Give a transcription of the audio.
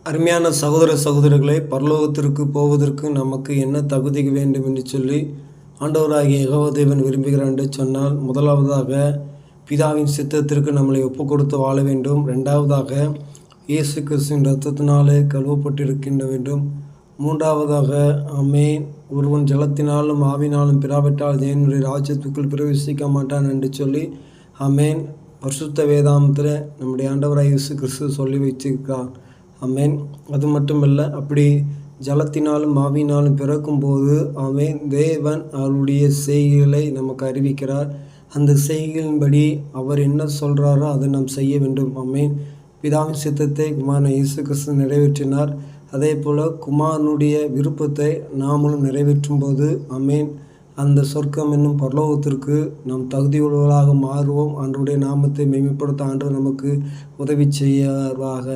அருமையான சகோதர சகோதரிகளை, பரலோகத்திற்கு போவதற்கு நமக்கு என்ன தகுதி வேண்டும் என்று சொல்லி ஆண்டவராகிய யெகோவா தேவன் விரும்புகிறார் என்று சொன்னால், முதலாவதாக பிதாவின் சித்தத்திற்கு நம்மளை ஒப்பு கொடுத்து வாழ வேண்டும். ரெண்டாவதாக இயேசு கிறிஸ்துவின் இரத்தத்தினாலே கழுவப்பட்டிருக்கின்ற வேண்டும். மூன்றாவதாக ஆமென், ஒருவன் ஜலத்தினாலும் ஆவினாலும் பிராவிட்டால் தேவனுடைய ராஜ்யத்துக்குள் பிரவேசிக்க மாட்டான் என்று சொல்லி ஆமென் பரிசுத்த வேதாந்தத்தில் நம்முடைய ஆண்டவராகிய இயேசு கிறிஸ்து சொல்லி வைத்திருக்கிறார். ஆமென். அது மட்டுமல்ல, அப்படி ஜலத்தினாலும் ஆவியினாலும் பிறக்கும்போது ஆமென் தேவன் அவருடைய செய்கைகளை நமக்கு அறிவிக்கிறார். அந்த செய்கைகளின்படி அவர் என்ன சொல்கிறாரோ அதை நாம் செய்ய வேண்டும். ஆமென். பிதாவின் சித்தத்தை குமாரன் இயேசு கிறிஸ்து நிறைவேற்றினார். அதே போல் குமாரனுடைய விருப்பத்தை நாமளும் நிறைவேற்றும் போது ஆமென் அந்த சொர்க்கம் என்னும் பரலோகத்திற்கு நாம் தகுதியுள்ளவர்களாக மாறுவோம். ஆண்டவருடைய நாமத்தை மேன்மைப்படுத்த ஆண்டவர் நமக்கு உதவி செய்வாராக.